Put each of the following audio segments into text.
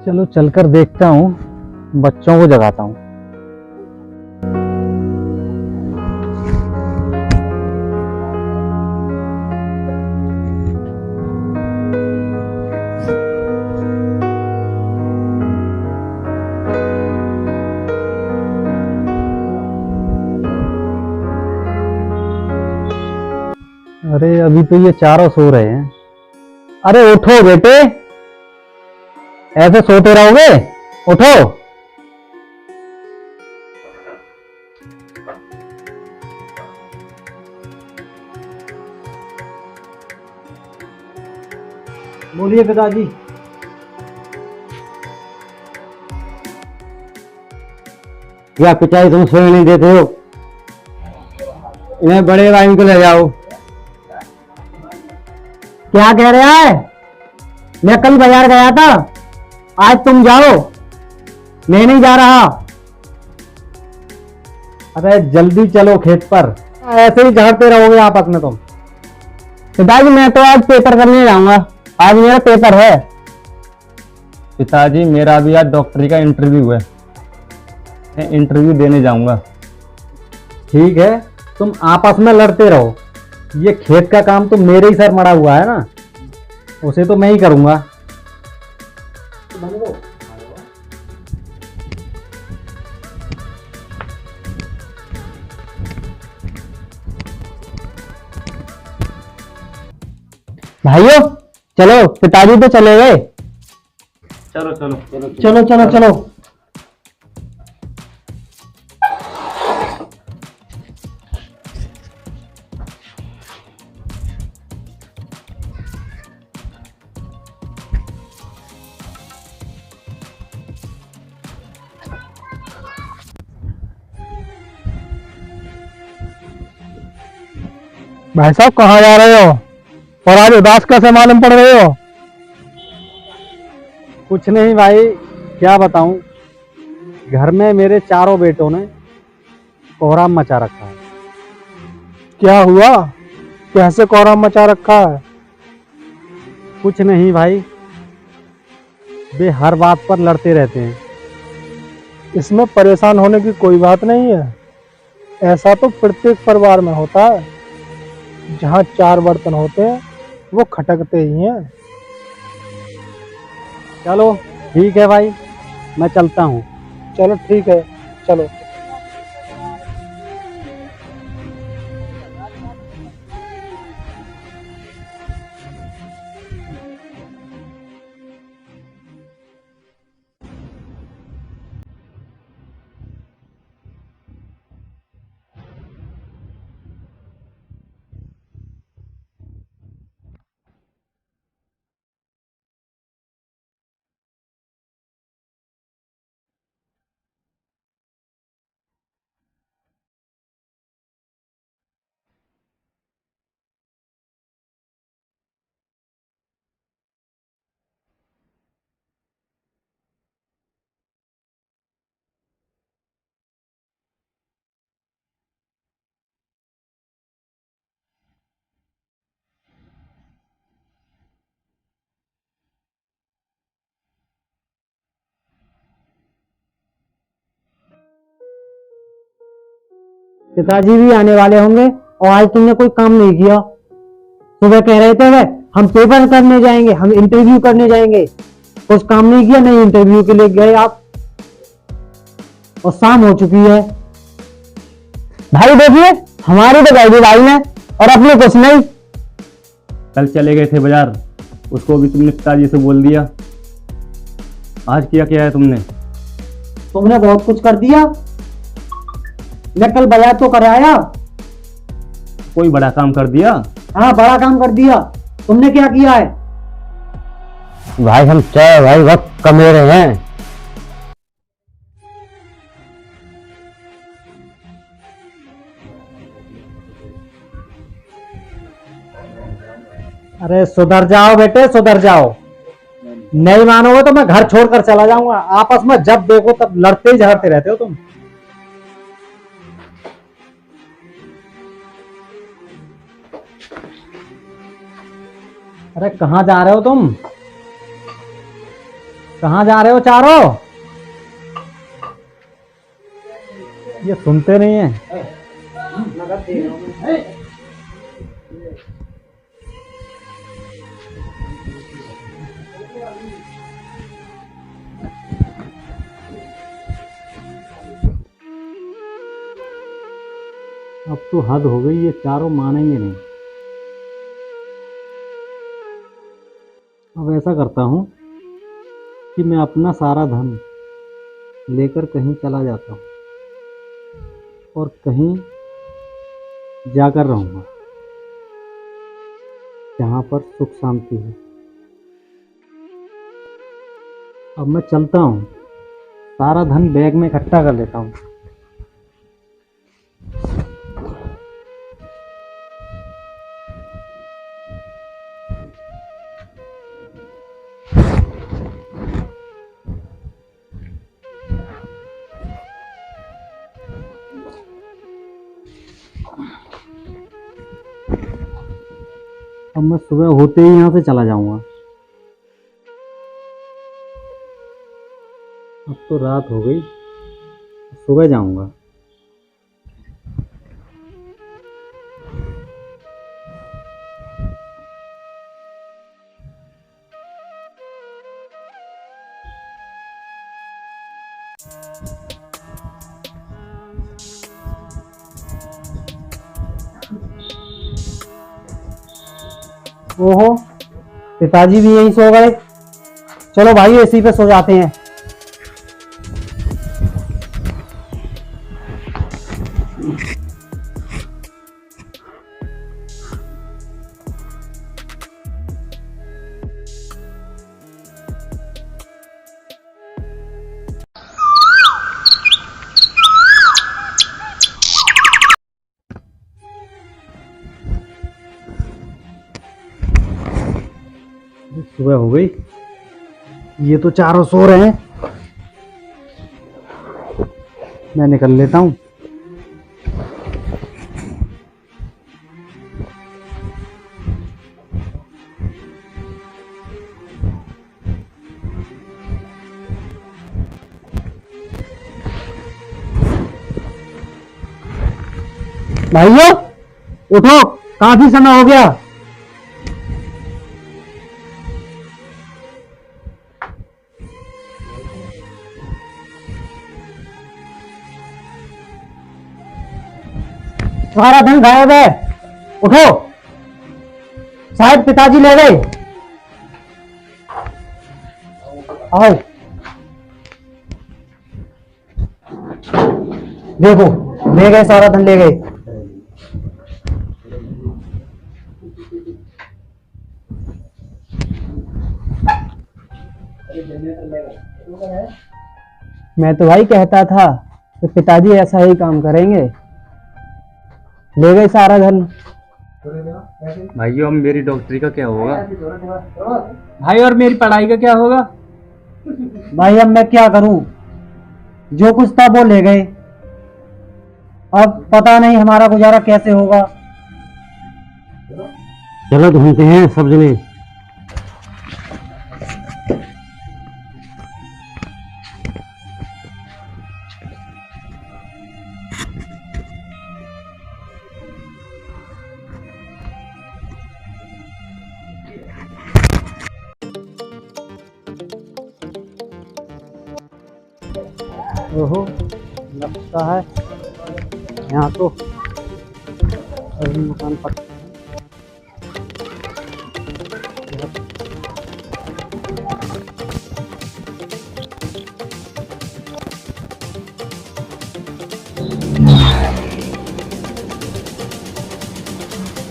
चलो चलकर देखता हूँ, बच्चों को जगाता हूँ। अरे अभी तो ये चारों सो रहे हैं। अरे उठो बेटे, ऐसे सोते रहोगे? उठो। बोलिए पिताजी। क्या पिताजी तुम सोने नहीं देते हो? इन्हें बड़े भाई को ले जाओ। क्या कह रहा है? मैं कल बाजार गया था, आज तुम जाओ। मैं नहीं जा रहा। अरे जल्दी चलो खेत पर, ऐसे ही झाड़ते रहोगे आपस में तुम। पिताजी मैं तो आज पेपर करने जाऊंगा, आज मेरा पेपर है। पिताजी मेरा भी आज डॉक्टरी का इंटरव्यू है, मैं इंटरव्यू देने जाऊंगा। ठीक है, तुम आपस में लड़ते रहो। ये खेत का काम तो मेरे ही सर मड़ा हुआ है ना, उसे तो मैं ही करूंगा। भाइयों चलो, पिताजी तो चले गए। चलो चलो चलो चलो चलो। भाई साहब कहाँ जा रहे हो और आज उदास कैसे मालूम पड़ रहे हो? कुछ नहीं भाई, क्या बताऊं, घर में मेरे चारों बेटों ने कोहराम मचा रखा है। क्या हुआ? कैसे कोहराम मचा रखा है? कुछ नहीं भाई, वे हर बात पर लड़ते रहते हैं। इसमें परेशान होने की कोई बात नहीं है, ऐसा तो प्रत्येक परिवार में होता है। जहाँ चार बर्तन होते हैं वो खटकते ही हैं। चलो ठीक है भाई, मैं चलता हूँ। चलो ठीक है, चलो। पिताजी भी आने वाले होंगे और आज तुमने कोई काम नहीं किया। सुबह कह रहे थे वह हम पेपर करने जाएंगे, हम इंटरव्यू करने जाएंगे, कुछ काम नहीं किया, नहीं इंटरव्यू के लिए गए आप, और शाम हो चुकी है। भाई देखिए, हमारी तो गई भाई ने और अपने कुछ नहीं। कल चले गए थे बाजार, उसको भी तुमने पिताजी से बोल दिया। आज किया क्या है तुमने? तुमने बहुत कुछ कर दिया। मैं कल बाजार तो कर आया। कोई बड़ा काम कर दिया? हाँ बड़ा काम कर दिया। तुमने क्या किया है? भाई हम चाहे भाई वक्त कमे रहे हैं। अरे सुधर जाओ बेटे, सुधर जाओ। नहीं मानोगे तो मैं घर छोड़कर चला जाऊंगा। आपस में जब देखो तब लड़ते ही झगड़ते रहते हो तुम। अरे कहाँ जा रहे हो तुम? कहाँ जा रहे हो चारों? ये सुनते नहीं है। अब तो हद हो गई, ये चारों मानेंगे नहीं। अब ऐसा करता हूँ कि मैं अपना सारा धन लेकर कहीं चला जाता हूँ और कहीं जाकर रहूँगा जहाँ पर सुख शांति है। अब मैं चलता हूँ, सारा धन बैग में इकट्ठा कर लेता हूँ। अब मैं सुबह होते ही यहाँ से चला जाऊंगा। अब तो रात हो गई, सुबह जाऊंगा। ओहो, पिताजी भी यहीं सो गए। चलो भाई एसी पे सो जाते हैं। सुबह हो गई, ये तो चारों सो रहे हैं। मैं निकल लेता हूँ। भाइयों उठो, काफी समय हो गया। तुम्हारा धन गायब है, उठो। शायद पिताजी ले गए। आओ देखो, ले गए, सारा धन ले गए। मैं तो भाई कहता था कि पिताजी ऐसा ही काम करेंगे, ले गए सारा धन। भाइयों अब मेरी डॉक्टरी का क्या होगा? भाई और मेरी पढ़ाई का क्या होगा? भाई अब मैं क्या करूं, जो कुछ था वो ले गए। अब पता नहीं हमारा गुजारा कैसे होगा। चलो ढूंढते हैं सब जने। ओहो, लगता है यहाँ तो अभी मकान पर।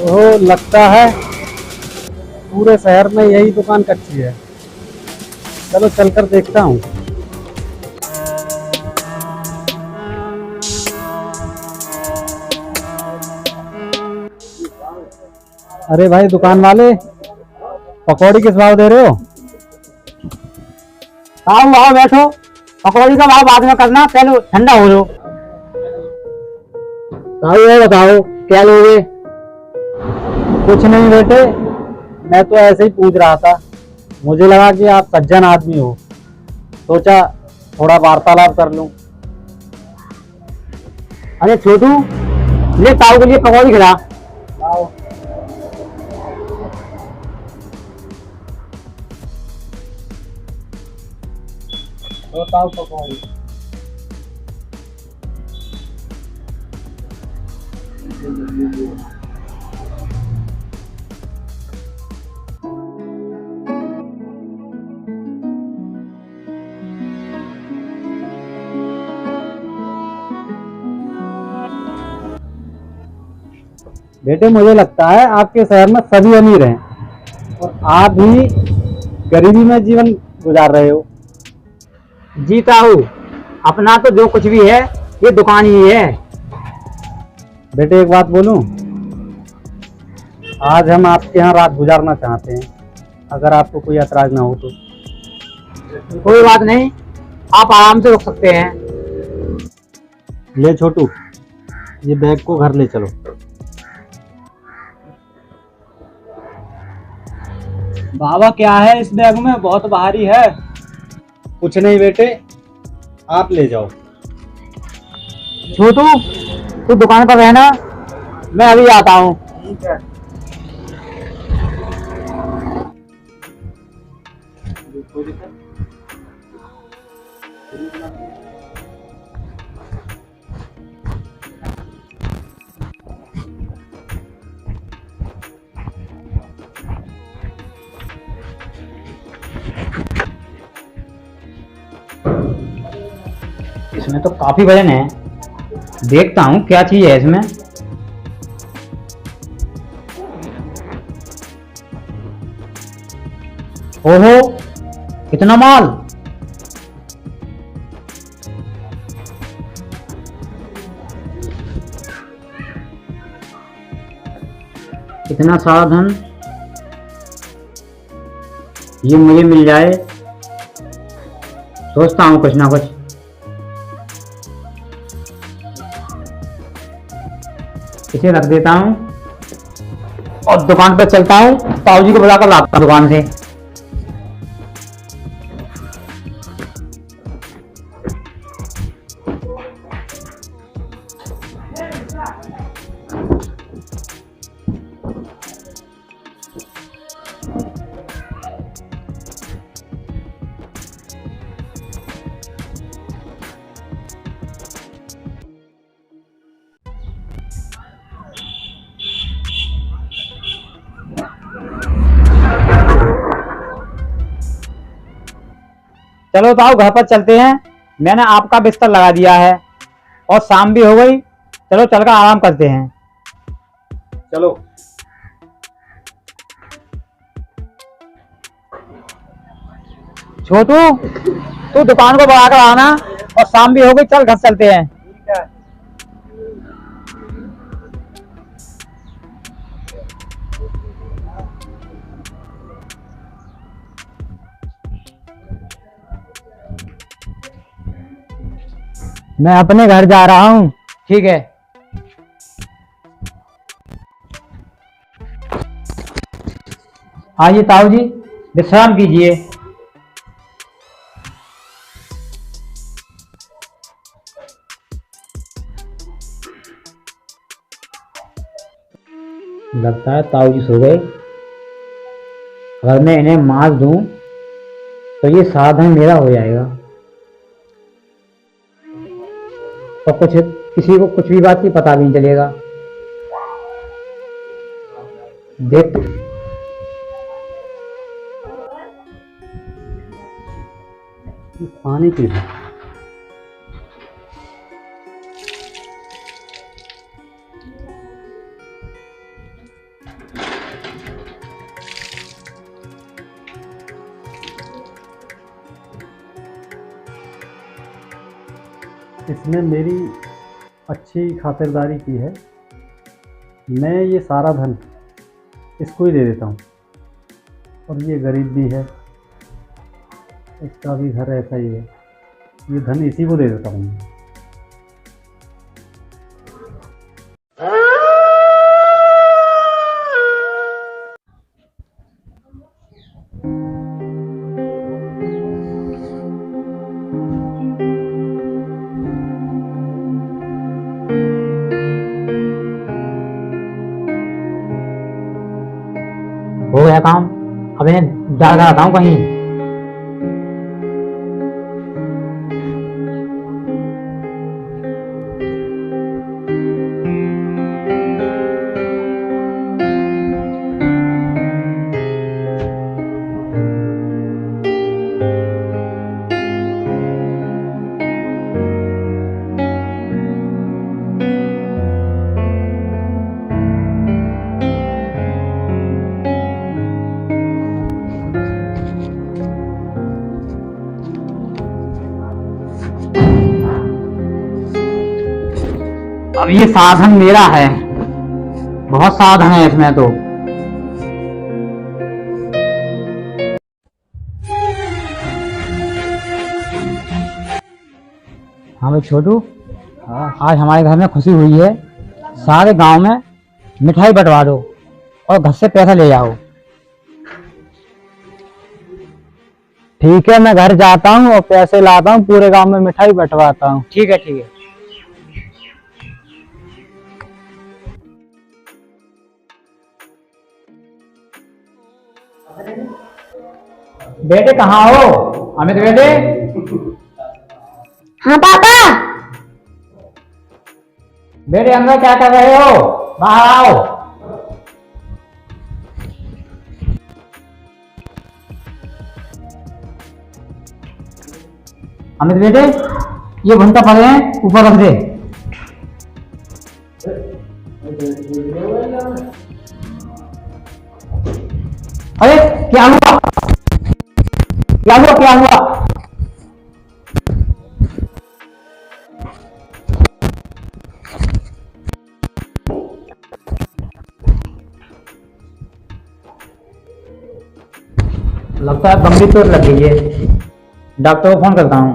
ओहो, लगता है पूरे शहर में यही दुकान कच्ची है। चलो चलकर देखता हूँ। अरे भाई दुकान वाले, पकौड़ी किस भाव दे रहे हो? आओ आओ बैठो, पकौड़ी का भाव बाद में करना, पहले ठंडा हो जाओ। आओ बताओ क्या लोगे? कुछ नहीं बेटे, मैं तो ऐसे ही पूछ रहा था, मुझे लगा कि आप सज्जन आदमी हो सोचा थोड़ा वार्तालाप कर लूं। अरे छोटू, ले ताऊ के लिए पकौड़ी खिला। बेटे मुझे लगता है आपके शहर में सभी अमीर हैं और आप ही गरीबी में जीवन गुजार रहे हो। जी ताऊ, अपना तो जो कुछ भी है ये दुकान ही है। बेटे एक बात बोलूं, आज हम आपके यहाँ रात गुजारना चाहते हैं, अगर आपको कोई ऐतराज ना हो तो। कोई बात नहीं, आप आराम से रुक सकते हैं। ले छोटू, ये बैग को घर ले चलो। बाबा क्या है इस बैग में, बहुत भारी है। कुछ नहीं बेटे, आप ले जाओ। छोटू तू दुकान पर रहना, मैं अभी आता हूँ। ठीक है। इसमें तो काफी वजन है, देखता हूँ क्या चीज है इसमें। ओहो, कितना माल। कितना सारा धन, ये मुझे मिल जाए, सोचता हूँ कुछ ना कुछ। इसे रख देता हूँ और दुकान पर चलता हूँ, ताऊ जी को बुलाकर लाता हूँ दुकान से। चलो ताऊ घर पर चलते हैं, मैंने आपका बिस्तर लगा दिया है और शाम भी हो गई, चलो चलकर आराम करते हैं। चलो। छोटू तू दुकान को बढ़ाकर आना और शाम भी हो गई, चल घर चलते हैं। ठीक है। मैं अपने घर जा रहा हूँ। ठीक है। आइए ताऊ जी, विश्राम कीजिए। लगता है ताऊ जी सो गए। अगर मैं इन्हें मार दूं तो ये साधन मेरा हो जाएगा और कुछ किसी को कुछ भी बात की पता भी नहीं चलेगा। देख पानी पी लो। इसने मेरी अच्छी खातिरदारी की है, मैं ये सारा धन इसको ही दे देता हूँ। और ये गरीब भी है, इसका भी घर ऐसा ही है, ये धन इसी को दे देता हूँ। हो गया काम। अब इन्हें डाल कर आता हूँ कहीं। अब ये साधन मेरा है, बहुत साधन है इसमें तो। हाँ भाई छोटू, आज हमारे घर में खुशी हुई है। सारे गांव में मिठाई बंटवा दो और घर से पैसा ले जाओ। ठीक है, मैं घर जाता हूँ और पैसे लाता हूँ, पूरे गांव में मिठाई बंटवाता हूँ। ठीक है ठीक है। बेटे कहाँ हो? अमित बेटे। हाँ पापा। बेटे अंदर क्या कर रहे हो? बाहर आओ। अमित बेटे, ये भुंटा पड़े हैं, ऊपर रख दे। अरे क्या हुआ? क्या हुआ? क्या हुआ? लगता है गंभीर चोट लग गई है। डॉक्टर को फोन करता हूँ।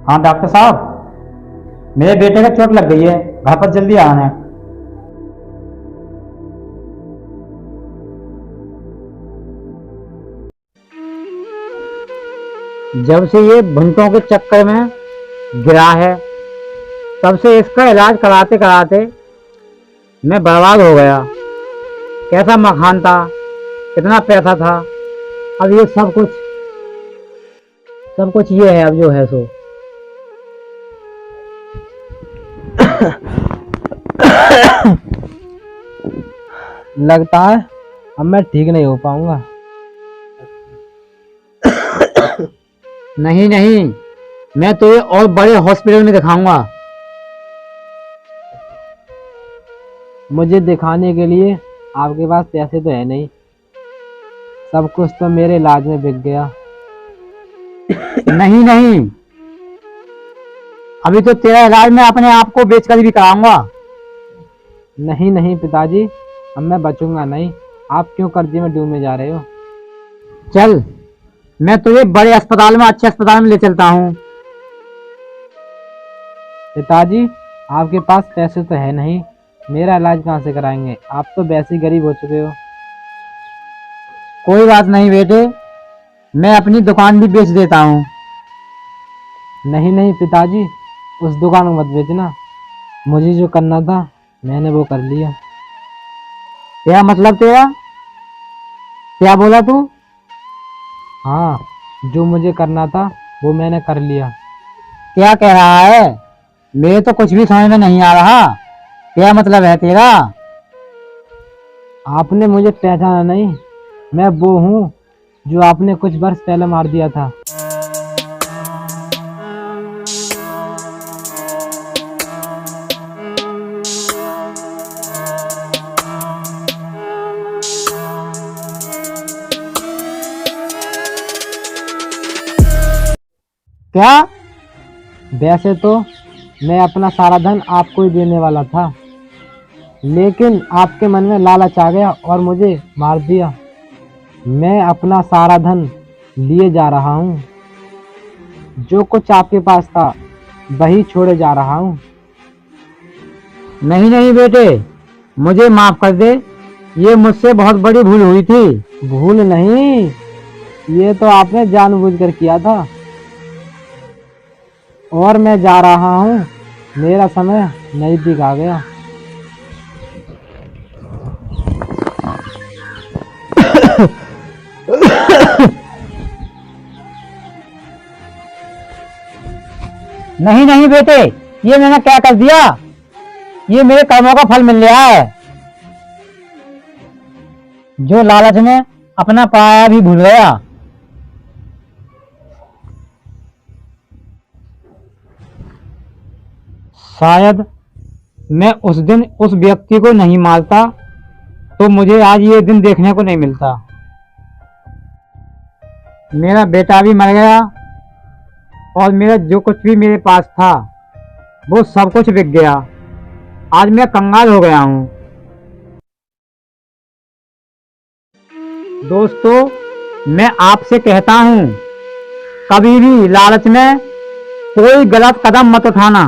हाँ डॉक्टर साहब, मेरे बेटे का चोट लग गई है, घर पर जल्दी आना है। जब से ये भुंटों के चक्कर में गिरा है, तब से इसका इलाज कराते कराते मैं बर्बाद हो गया। कैसा मकान था, कितना पैसा था, अब ये सब कुछ ये है अब जो है सो। लगता है अब मैं ठीक नहीं हो पाऊंगा। नहीं नहीं, मैं तो ये और बड़े हॉस्पिटल में दिखाऊंगा। मुझे दिखाने के लिए आपके पास पैसे तो है नहीं, सब कुछ तो मेरे इलाज में बिक गया। नहीं नहीं, अभी तो तेरा इलाज मैं अपने आप को बेचकर भी कराऊंगा। नहीं नहीं पिताजी, अब मैं बचूंगा नहीं। आप क्यों कर्जे में डूबने जा रहे हो? चल, मैं तुझे बड़े अस्पताल में, अच्छे अस्पताल में ले चलता हूँ। पिताजी, आपके पास पैसे तो है नहीं, मेरा इलाज कहाँ से कराएंगे? आप तो वैसे ही गरीब हो चुके हो। कोई बात नहीं बेटे, मैं अपनी दुकान भी बेच देता हूँ। नहीं नहीं पिताजी, उस दुकान को मत बेचना। मुझे जो करना था मैंने वो कर लिया। क्या मतलब तेरा? क्या बोला तू? हाँ, जो मुझे करना था वो मैंने कर लिया। क्या कह रहा है? मेरे तो कुछ भी समझ में नहीं आ रहा। क्या मतलब है तेरा? आपने मुझे पहचाना नहीं, मैं वो हूँ जो आपने कुछ वर्ष पहले मार दिया था। क्या? वैसे तो मैं अपना सारा धन आपको ही देने वाला था, लेकिन आपके मन में लालच आ गया और मुझे मार दिया। मैं अपना सारा धन लिए जा रहा हूँ, जो कुछ आपके पास था वही छोड़े जा रहा हूँ। नहीं नहीं बेटे, मुझे माफ कर दे, ये मुझसे बहुत बड़ी भूल हुई थी। भूल नहीं, ये तो आपने जानबूझकर किया था। और मैं जा रहा हूँ मेरा समय नजदीक आ गया। नहीं नहीं बेटे, ये मैंने क्या कर दिया? ये मेरे कर्मों का फल मिल रहा है। जो लालच में अपना पाया भी भूल गया। शायद मैं उस दिन उस व्यक्ति को नहीं मारता तो मुझे आज ये दिन देखने को नहीं मिलता। मेरा बेटा भी मर गया और मेरा जो कुछ भी मेरे पास था वो सब कुछ बिक गया। आज मैं कंगाल हो गया हूँ। दोस्तों, मैं आपसे कहता हूँ, कभी भी लालच में कोई गलत कदम मत उठाना,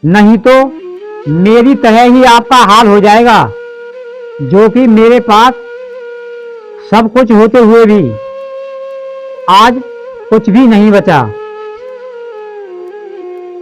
नहीं तो मेरी तरह ही आपका हाल हो जाएगा, जो कि मेरे पास सब कुछ होते हुए भी आज कुछ भी नहीं बचा।